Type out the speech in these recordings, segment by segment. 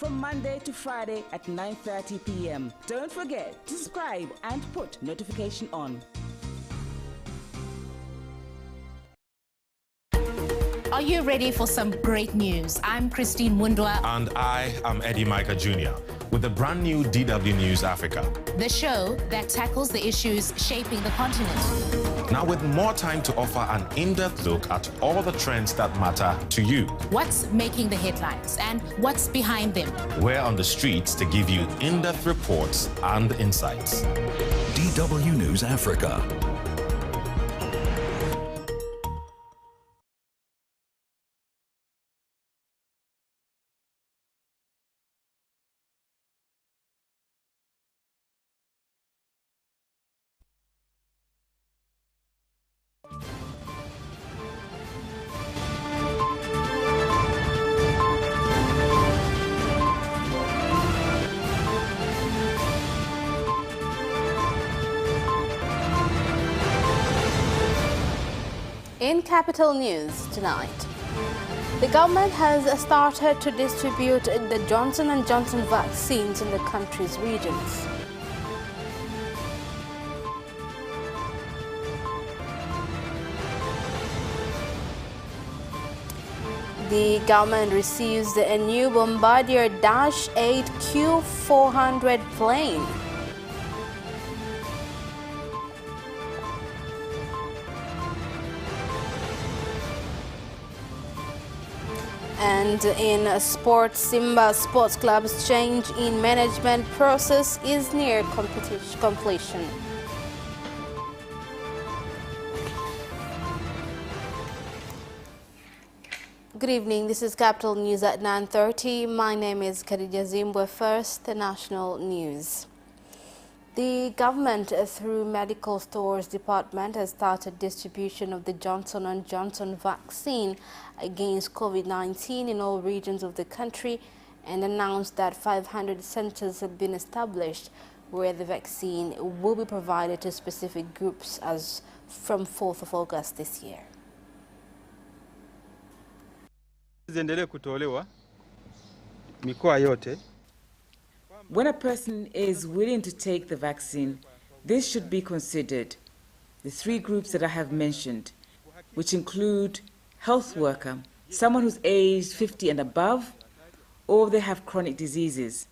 from Monday to Friday at 9:30 p.m. Don't forget to subscribe and put notification on. Are you ready for some great news? I'm Christine Mundwa. And I am Eddie Micah Jr. with the brand new DW News Africa, The show that tackles the issues shaping the continent. now with more time to offer an in-depth look at all the trends that matter to you. What's making the headlines and what's behind them? We're on the streets to give you in-depth reports and insights. DW News Africa. In Capital News tonight, the government has started to distribute the Johnson & Johnson vaccines in the country's regions. The government receives a new Bombardier Dash 8 Q400 plane. And in sports, Simba Sports Club's change in management process is near completion. Good evening, this is Capital News at 9:30. My name is Khadija Zimbwe. First, the national news. The government, through Medical Stores Department, has started distribution of the Johnson & Johnson vaccine against COVID-19 in all regions of the country and announced that 500 centers have been established where the vaccine will be provided to specific groups as from 4th of August this year. When a person is willing to take the vaccine, this should be considered. The three groups that I have mentioned, which include health worker, someone who's aged 50 and above, or they have chronic diseases,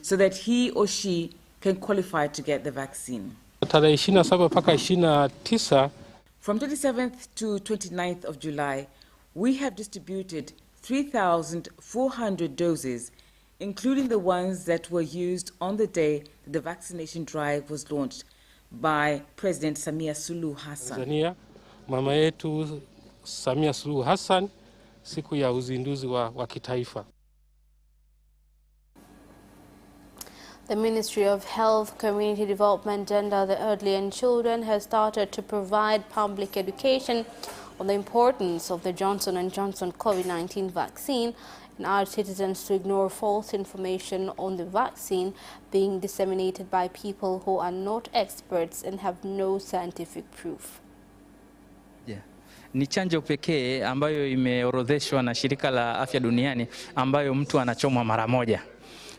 so that he or she can qualify to get the vaccine. From 27th to 29th of July, we have distributed 3,400 doses, including the ones that were used on the day that the vaccination drive was launched by President Samia Suluhu Hassan. Tanzania, mama yetu Samia Suluhu Hassan, siku ya uzinduzi wa kitaifa. The Ministry of Health, Community Development and the Elderly and Children has started to provide public education on the importance of the Johnson & Johnson COVID-19 vaccine and urge citizens to ignore false information on the vaccine being disseminated by people who are not experts and have no scientific proof. Ni chanjo pekee ambayo imeorodheshwa na Shirika la Afya Duniani ambayo mtu anachomwa mara moja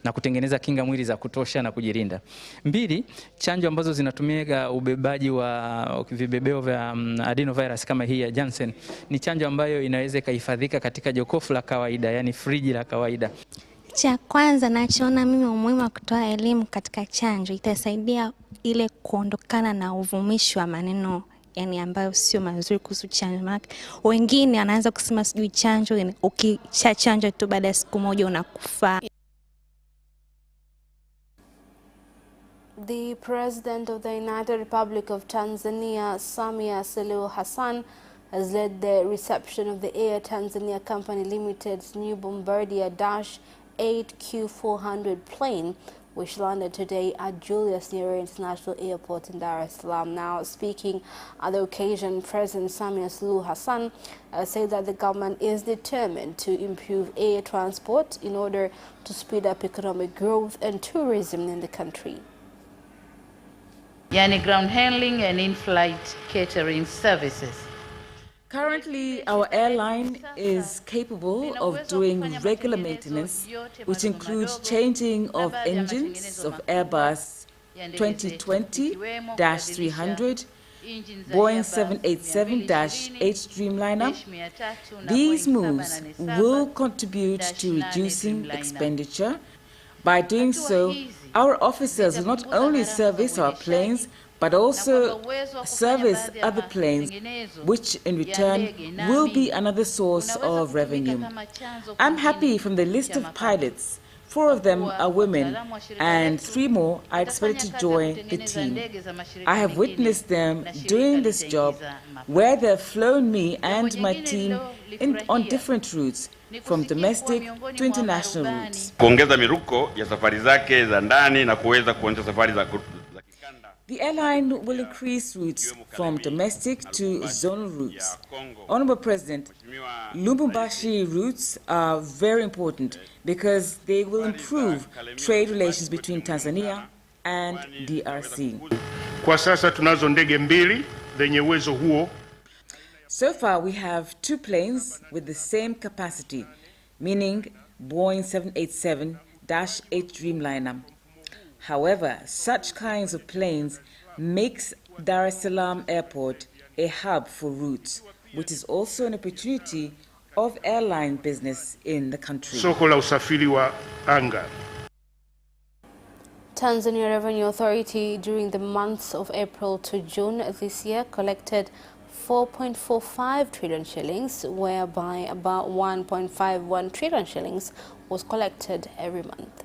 na kutengeneza kinga mwili za kutosha na kujilinda. Mbili, chanjo ambazo zinatumia ubebaji wa vibebeo vya adenovirus kama hii ya Janssen ni chanjo ambayo inaweza kuhifadhika katika jokofu la kawaida, yani friji la kawaida. Cha kwanza nachoona mimi umuhimu wa kutoa elimu katika chanjo itasaidia ile kuondokana na uvumishi wa maneno yani ambayo sio mazuri kuhusu chanjo. Wengine wanaanza kusema sijui chanjo, ukishachanja tu baada ya siku moja unakufa. The President of the United Republic of Tanzania, Samia Suluhu Hassan, has led the reception of the Air Tanzania Company Limited's new Bombardier Dash 8 Q400 plane, which landed today at Julius Nyerere International Airport in Dar es Salaam. Now, speaking at the occasion, President Samia Suluhu Hassan said that the government is determined to improve air transport in order to speed up economic growth and tourism in the country. Yani ground handling and in-flight catering services. Currently, our airline is capable of doing regular maintenance, which includes changing of engines of Airbus 2020-300, Boeing 787-8 Dreamliner. These moves will contribute to reducing expenditure. By doing so, our officers will not only service our planes, but also service other planes, which in return will be another source of revenue. I'm happy from the list of pilots. 4 of them are women, and 3 more are expected to join the team. I have witnessed them doing this job where they've flown me and my team on different routes, from domestic to international routes. Kuongeza miruko ya safari zake za ndani na kuweza kuanza safari za The airline will increase routes from domestic to zonal routes. Honorable President, Lubumbashi routes are very important because they will improve trade relations between Tanzania and DRC. Kwa sasa tunazo ndege 2 zenye uwezo huo. So far we have 2 planes with the same capacity, meaning Boeing 787-8 Dreamliner. However, such kinds of planes makes Dar es Salaam Airport a hub for routes, which is also an opportunity of airline business in the country. Soko la usafiri wa anga. Tanzania Revenue Authority during the months of April to June this year collected 4.45 trillion shillings, whereby about 1.51 trillion shillings was collected every month.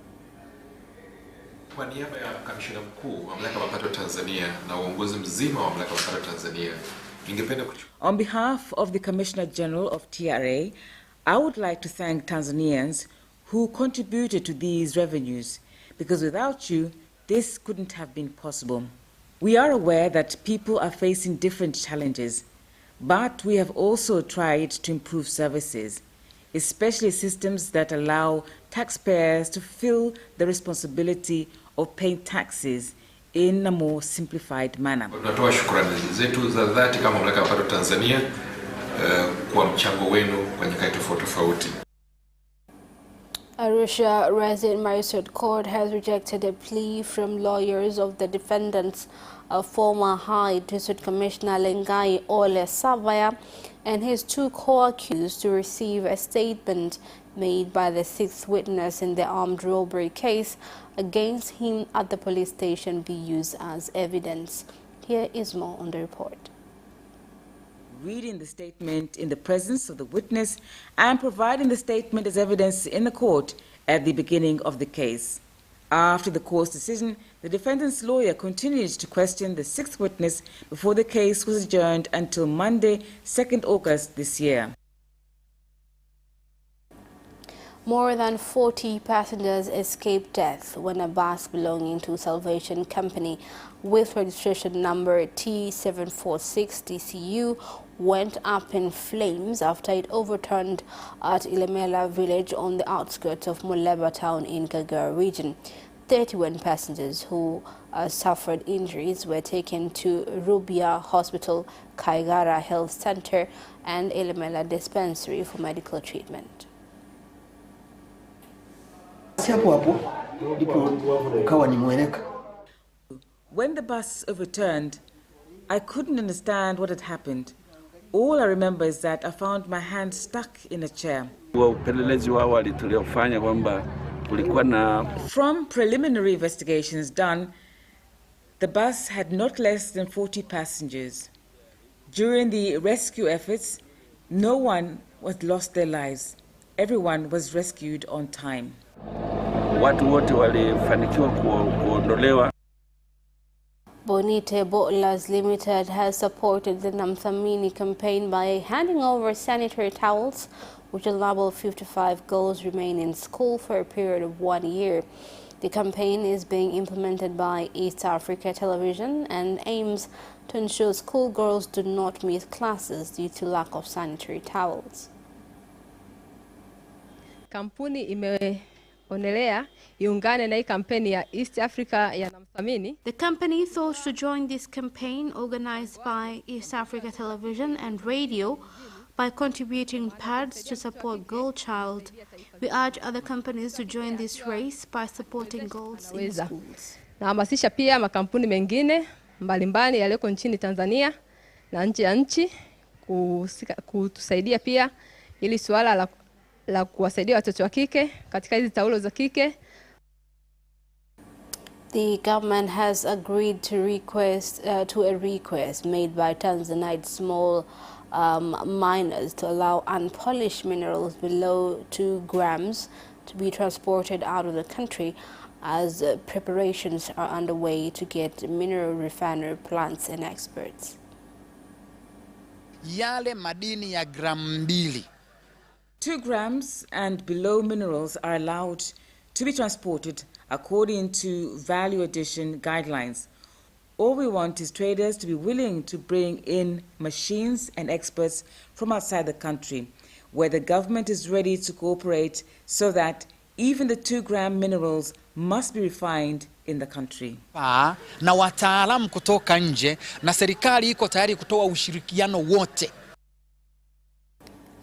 Kwa niaba ya kamishna mkuu wa mamlaka ya mapato Tanzania na uongozi mzima wa mamlaka ya mapato Tanzania, ningependa On behalf of the Commissioner General of TRA, I would like to thank Tanzanians who contributed to these revenues, because without you, this couldn't have been possible. We are aware that people are facing different challenges, but we have also tried to improve services, especially systems that allow taxpayers to feel the responsibility of paying taxes in a more simplified manner. Tunatoa shukrani zetu za dhati kama mamlaka ya mapato Tanzania kwa mchango wenu kwa nyakati tofauti. Arusha Resident Magistrate Court has rejected a plea from lawyers of the defendants, former High District Commissioner Lengai Ole Savaya and his 2 co-accused, to receive a statement made by the 6th witness in the armed robbery case against him at the police station be used as evidence. Here is more on the report. Reading the statement in the presence of the witness and providing the statement as evidence in the court at the beginning of the case. After the court's decision, the defendant's lawyer continued to question the 6th witness before the case was adjourned until Monday, 2nd August this year. More than 40 passengers escaped death when a bus belonging to Salvation Company with registration number T746DCU went up in flames after it overturned at Ilemela village on the outskirts of Muleba town in Kagera region. 31 passengers who suffered injuries were taken to Rubia Hospital, Kaigara Health Center and Ilemela Dispensary for medical treatment. When the bus overturned, I couldn't understand what had happened. All I remember is that I found my hand stuck in a chair. From preliminary investigations done, the bus had not less than 40 passengers. During the rescue efforts, no one was lost their lives. Everyone was rescued on time. Bonite Bottlers Limited has supported the Namthamini campaign by handing over sanitary towels, which will enable 55 girls remain in school for a period of 1 year. The campaign is being implemented by East Africa Television and aims to ensure schoolgirls do not miss classes due to lack of sanitary towels. Kampuni onelea iungane na hii kampeni ya East Africa yanamthamini. The company thought to join this campaign organized by East Africa Television and Radio by contributing pads to support Girl Child. We urge other companies to join this race by supporting girls in schools. Nahamasisha pia makampuni mengine mbalimbali yaliyoko nchini Tanzania na nje ya nchi kutusaidia pia ili suala la kuwasaidia watoto wa kike katika hizi taulo za kike. The government has agreed to a request made by Tanzanite small miners to allow unpolished minerals below 2 grams to be transported out of the country as preparations are underway to get mineral refinery plants and experts. Yale madini ya gramu 2. 2 grams and below minerals are allowed to be transported according to value addition guidelines. All we want is traders to be willing to bring in machines and experts from outside the country, where the government is ready to cooperate so that even the 2-gram minerals must be refined in the country. Na wataalamu kutoka nje na serikali iko tayari kutoa ushirikiano wote.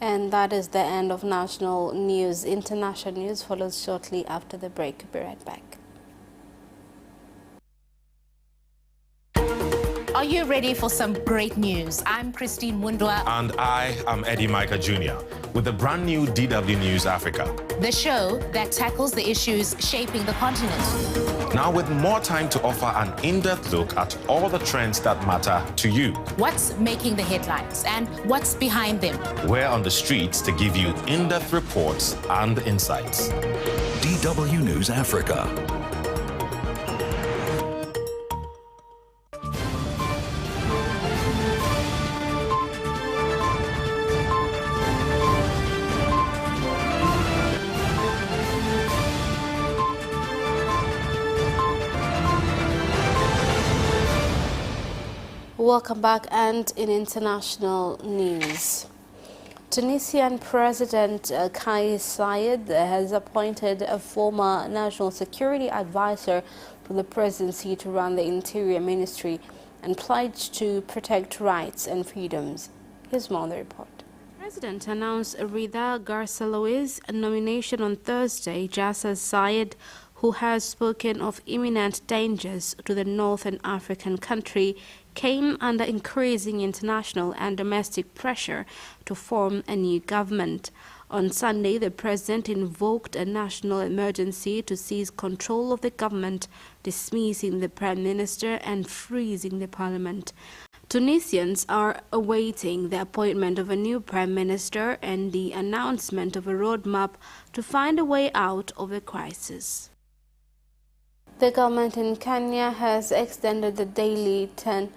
And that is the end of national news. International news follows shortly after the break. Be right back. Are you ready for some great news? I'm Christine Mundwa. And I am Eddie Micah Jr. with the brand new DW News Africa, The show that tackles the issues shaping the continent. now with more time to offer an in-depth look at all the trends that matter to you. What's making the headlines and what's behind them? We're on the streets to give you in-depth reports and insights. DW News Africa. Welcome back. And in international news, Tunisian President Kais Saied has appointed a former national security advisor for the presidency to run the Interior Ministry and pledged to protect rights and freedoms. Here's more on the report. The President announced Rida Garcelo's nomination on Thursday, just as Saied, who has spoken of imminent dangers to the northern African country, came under increasing international and domestic pressure to form a new government. On Sunday, the president invoked a national emergency to seize control of the government, dismissing the prime minister and freezing the parliament. Tunisians are awaiting the appointment of a new prime minister and the announcement of a roadmap to find a way out of the crisis. The government in Kenya has extended the daily 10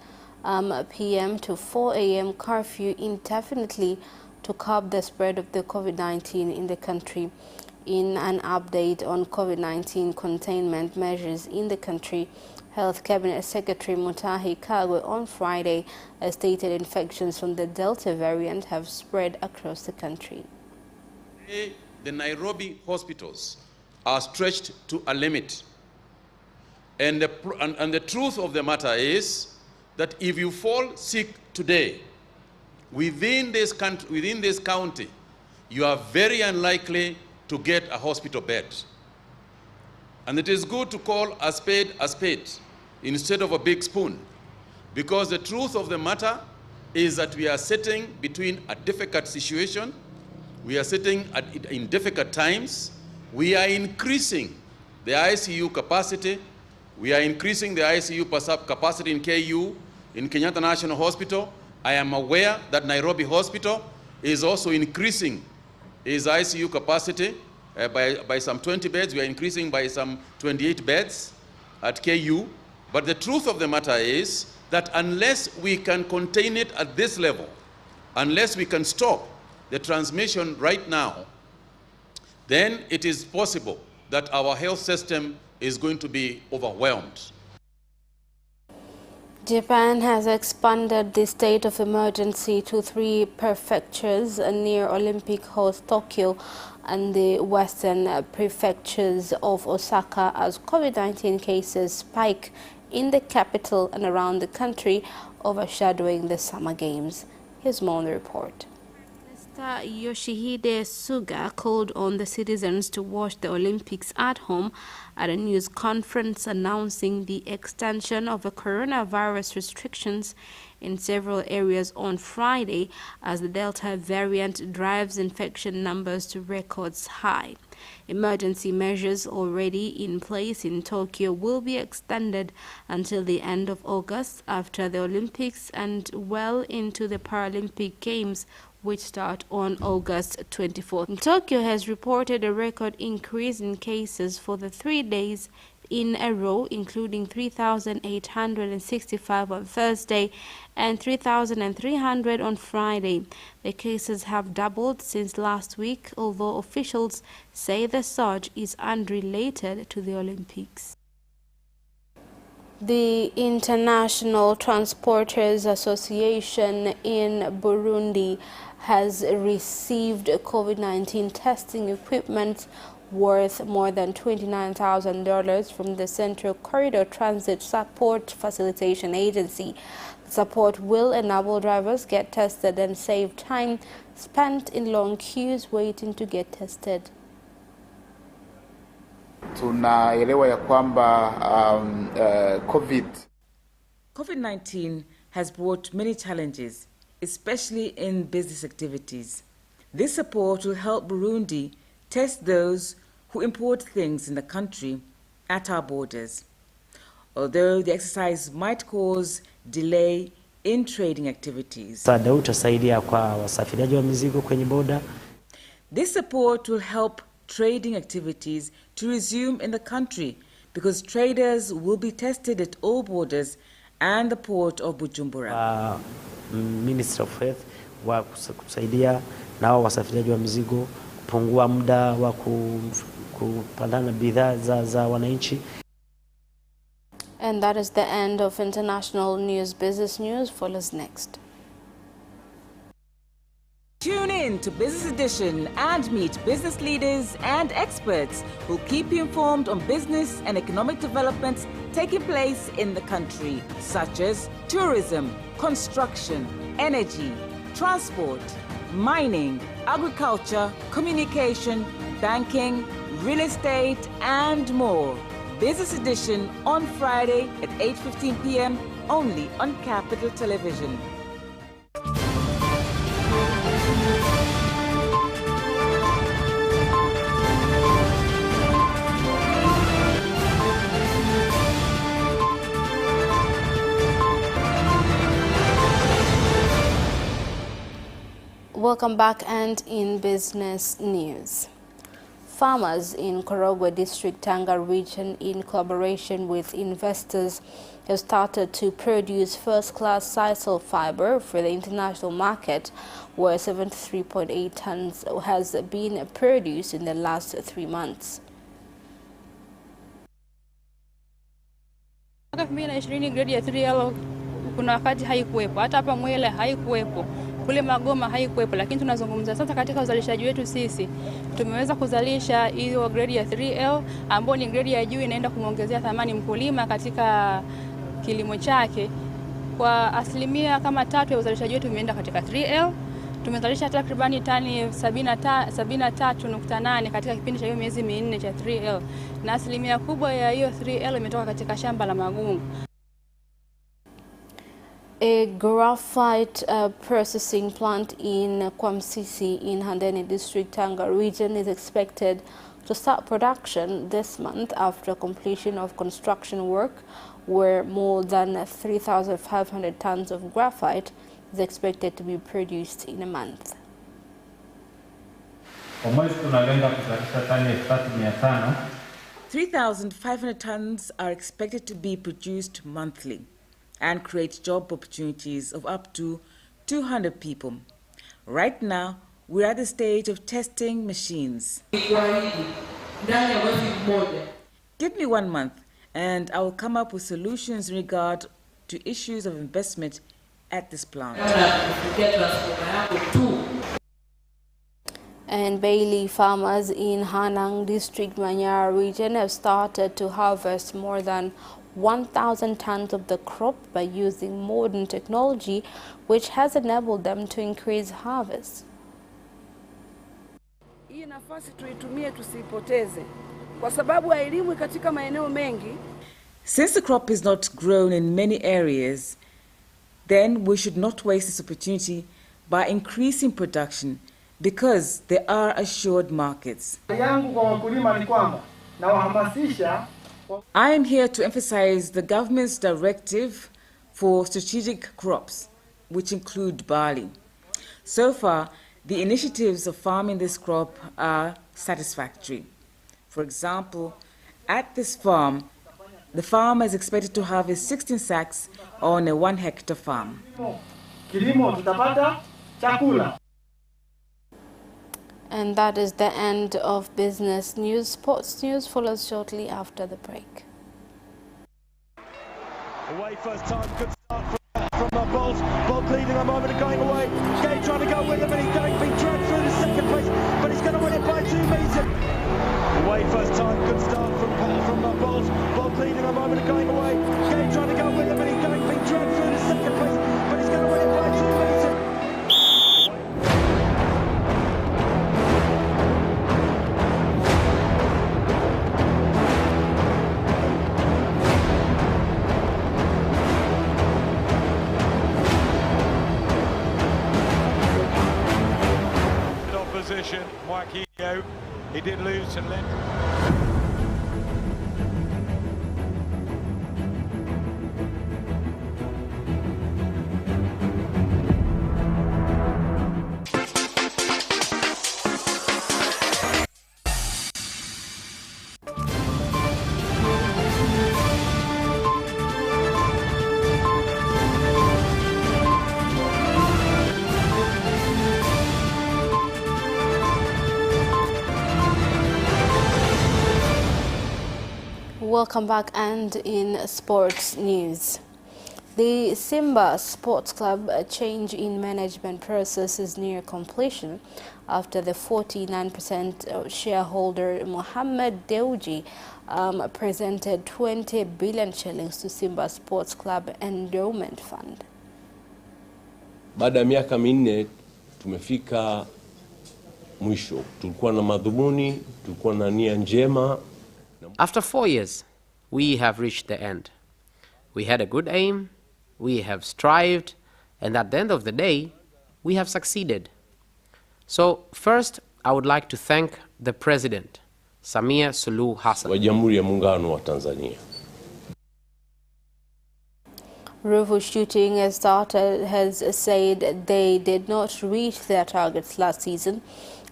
p.m. to 4 a.m. curfew indefinitely to curb the spread of the COVID-19 in the country. In an update on COVID-19 containment measures in the country, Health Cabinet Secretary Mutahi Kagwe on Friday stated infections from the Delta variant have spread across the country. The Nairobi hospitals are stretched to a limit. And the truth of the matter is that if you fall sick today within this country, within this county, you are very unlikely to get a hospital bed. And it is good to call a spade instead of a big spoon, because the truth of the matter is that we are sitting between a difficult situation, we are sitting in difficult times, we are increasing the ICU capacity. We are increasing the ICU capacity in KU, in Kenyatta National Hospital. I am aware that Nairobi Hospital is also increasing its ICU capacity by some 20 beds. We are increasing by some 28 beds at KU. But the truth of the matter is that unless we can contain it at this level, unless we can stop the transmission right now, then it is possible that our health system is going to be overwhelmed. Japan has expanded the state of emergency to 3 prefectures near Olympic host Tokyo and the western prefectures of Osaka as COVID-19 cases spike in the capital and around the country, overshadowing the Summer Games. Here's more on the report. Minister Yoshihide Suga called on the citizens to watch the Olympics at home at a news conference announcing the extension of the coronavirus restrictions in several areas on Friday as the Delta variant drives infection numbers to records high. Emergency measures already in place in Tokyo will be extended until the end of August after the Olympics and well into the Paralympic Games, which start on August 24th. Tokyo has reported a record increase in cases for the 3 days in a row, including 3,865 on Thursday and 3,300 on Friday. The cases have doubled since last week, although officials say the surge is unrelated to the Olympics. The International Transporters Association in Burundi has received COVID-19 testing equipment worth more than $29,000 from the Central Corridor Transit Support Facilitation Agency. The support will enable drivers get tested and save time spent in long queues waiting to get tested. Tunaelewa ya kwamba COVID-19 has brought many challenges, especially in business activities. This support will help Burundi test those who import things in the country at our borders. Although the exercise might cause delay in trading activities. This support will help trading activities to resume in the country because traders will be tested at all borders and the port of Bujumbura. Minister of Health wa kusaidia nao wasafiriaji wa mizigo kupungua muda wa kupandana bidhaa za wananchi. And that is the end of international news. Business news follows next. Tune in to Business Edition and meet business leaders and experts who keep you informed on business and economic developments taking place in the country, such as tourism, construction, energy, transport, mining, agriculture, communication, banking, real estate, and more. Business Edition on Friday at 8:15 p.m. only on Capital Television. Welcome back, and in business news. Farmers in Korogwe District, Tanga region, in collaboration with investors, have started to produce first-class sisal fiber for the international market, where 73.8 tons has been produced in the last 3 months. 2020 grade ya 3L kuna wakati haikuwepo, hata hapa Mwele haikuwepo, kule Magoma haikuwepo, lakini tunazungumza sasa katika uzalishaji wetu sisi tumeweza kuzalisha hiyo grade ya 3L ambayo ni grade ya juu, inaenda kumuongezea thamani mkulima katika kilimo chake. Kwa asilimia kama 3 ya uzalishaji wetu imeenda katika 3L. Tumezalisha takribani tani 73.8 katika kipindi cha hiyo miezi 4 cha 3L, na asilimia kubwa ya hiyo 3L imetoka katika shamba la Magungu. A graphite processing plant in Kwamsisi in Handeni District, Tanga region is expected to start production this month after completion of construction work, where more than 3,500 tons of graphite is expected to be produced in a month. 3,500 tons are expected to be produced monthly and create job opportunities of up to 200 people. Right now, we're at the stage of testing machines. Give me 1 month and I will come up with solutions in regard to issues of investment at this plant. And Bailey farmers in Hanang District, Manyara region have started to harvest more than 1,000 tons of the crop by using modern technology, which has enabled them to increase harvest. Hii nafasi tuitumie tusipoteze kwa sababu elimu katika maeneo mengi. Since the crop is not grown in many areas, then we should not waste this opportunity by increasing production because there are assured markets. I am here to emphasize the government's directive for strategic crops, which include barley. So far, the initiatives of farming this crop are satisfactory. For example, at this farm, the farmer is expected to harvest 16 sacks on a 1-hectare farm. And that is the end of business news. Sports news follows shortly after the break. Away first time, good start from Bolt. Bolt leading a moment and going away. Gay trying to go with him and he's going to be dragged through the second place, but he's going to win it by 2 meters. Away first time, good start from Bolt. Bolt leading a moment and going away. Gay trying to go with him and he's going to be dragged through the second place, but he's going to win it by 2 meters. Opposition, Wakio, he did lose to Lent. Welcome back, and in sports news. The Simba Sports Club change in management process is near completion after the 49% shareholder Mohammed Dewji presented 20 billion shillings to Simba Sports Club Endowment Fund. Baada ya miaka minne tumefika mwisho. Tulikuwa na madhumuni, tulikuwa na nia njema. After 4 years, we have reached the end. We had a good aim, we have strived, and at the end of the day, we have succeeded. So first, I would like to thank the President, Samia Suluhu Hassan. Wa Jamhuri ya Muungano wa Tanzania. Ruvu Shooting has said they did not reach their targets last season,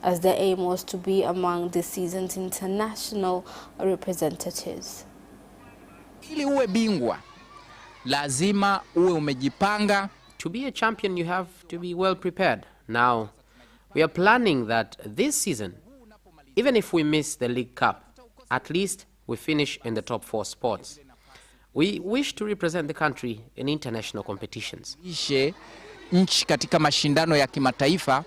as their aim was to be among this season's international representatives. Ili uwe bingwa, lazima uwe umejipanga. To be a champion, you have to be well prepared. Now, we are planning that this season, even if we miss the League Cup, at least we finish in the top 4 spots. We wish to represent the country in international competitions. Nchi katika mashindano ya kimataifa.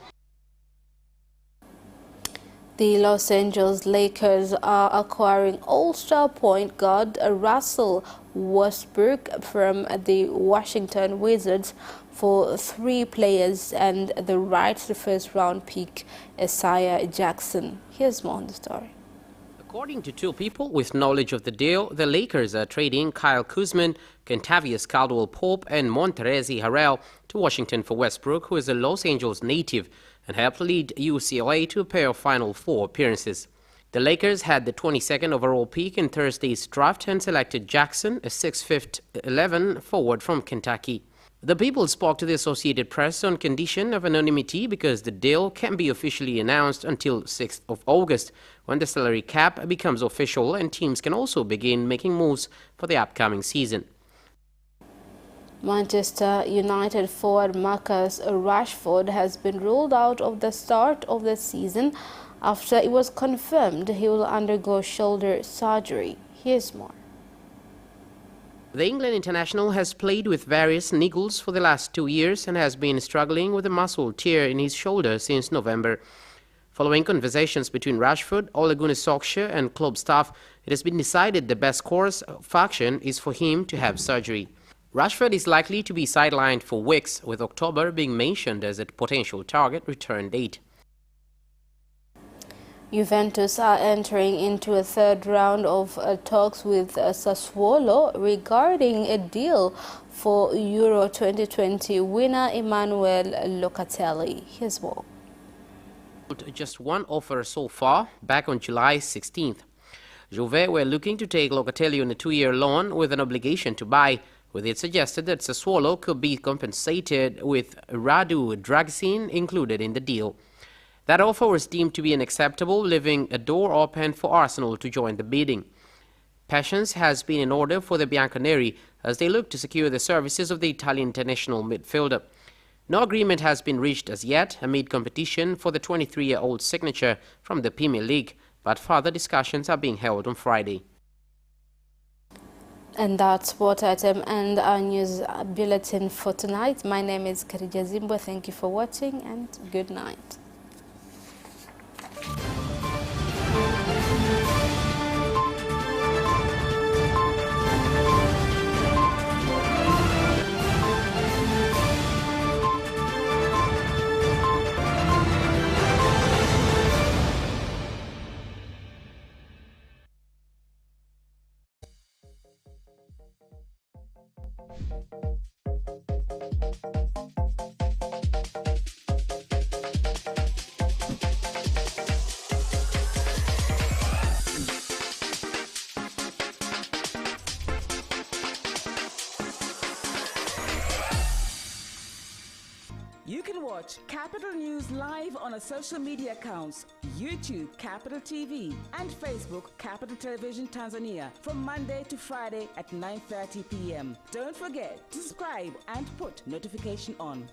The Los Angeles Lakers are acquiring all-star point guard Russell Westbrook from the Washington Wizards for 3 players and the rights to first-round pick Isaiah Jackson. Here's more on the story. According to 2 people with knowledge of the deal, the Lakers are trading Kyle Kuzma, Kentavious Caldwell-Pope and Montrezl Harrell to Washington for Westbrook, who is a Los Angeles native and helped lead UCLA to a pair of Final Four appearances. The Lakers had the 22nd overall pick in Thursday's draft and selected Jackson, a 6'11" 11 forward from Kentucky. The people spoke to the Associated Press on condition of anonymity because the deal can't be officially announced until 6th of August, when the salary cap becomes official and teams can also begin making moves for the upcoming season. Manchester United forward Marcus Rashford has been ruled out of the start of the season after it was confirmed he will undergo shoulder surgery. Here's more. The England international has played with various niggles for the last 2 years and has been struggling with a muscle tear in his shoulder since November. Following conversations between Rashford, Ole Gunnar Solskjaer and club staff, it has been decided the best course of action is for him to have surgery. Rashford is likely to be sidelined for weeks, with October being mentioned as a potential target return date. Juventus are entering into a third round of talks with Sassuolo regarding a deal for Euro 2020 winner Emanuel Locatelli. Here's more. Just one offer so far, back on July 16th. Juve were looking to take Locatelli on a 2-year loan with an obligation to buy, with it suggested that Sassuolo could be compensated with Radu Dragusin included in the deal. That offer was deemed to be unacceptable, leaving a door open for Arsenal to join the bidding. Patience has been in order for the Bianconeri as they look to secure the services of the Italian international midfielder. No agreement has been reached as yet amid competition for the 23-year-old signature from the Premier League, but further discussions are being held on Friday. And that's sport item and our news bulletin for tonight. My name is Karija Zimbwe. Thank you for watching and good night. You can watch Capital News live on our social media accounts, YouTube Capital TV and Facebook Capital Television Tanzania from Monday to Friday at 9:30 p.m. Don't forget to subscribe and put notification on.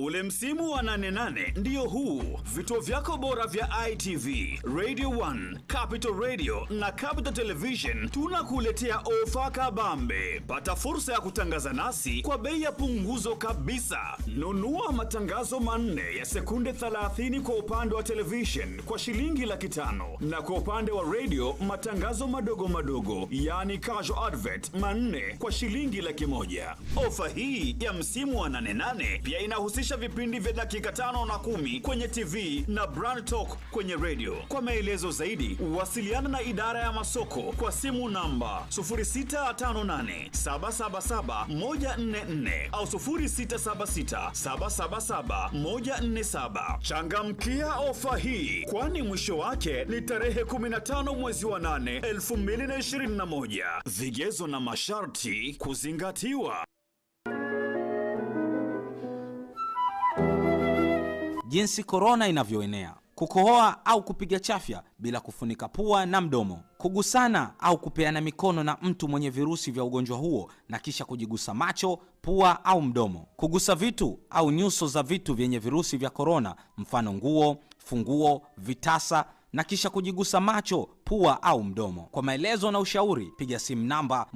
Ule msimu wa 88 ndio huu. Vituo vyako bora vya ITV, Radio 1, Capital Radio na Capital Television tunakuletea ofa kabambe. Pata fursa ya kutangaza nasi kwa bei ya punguzo kabisa. Nunua matangazo manne ya sekunde 30 kwa upande wa television kwa shilingi 500 na kwa upande wa radio matangazo madogo madogo, yani casual advert manne kwa shilingi 100. Ofa hii ya msimu wa 88 pia inahusisha vipindi vya dakika 5 na 10 kwenye TV na Brand Talk kwenye radio. Kwa maelezo zaidi, wasiliana na idara ya masoko kwa simu namba 0658777144 au 0676777147. Changamkia ofa hii, kwani mwisho wake ni tarehe 15 mwezi wa 8 2021. Vigezo na masharti kuzingatiwa. Jinsi korona inavyoenea: kukohoa au kupiga chafya bila kufunika pua na mdomo, kugusana au kupeana mikono na mtu mwenye virusi vya ugonjwa huo na kisha kujigusa macho, pua au mdomo, kugusa vitu au nyuso za vitu vyenye virusi vya korona, mfano nguo, funguo, vitasa na kisha kujigusa macho, pua au mdomo. Kwa maelezo na ushauri piga simu namba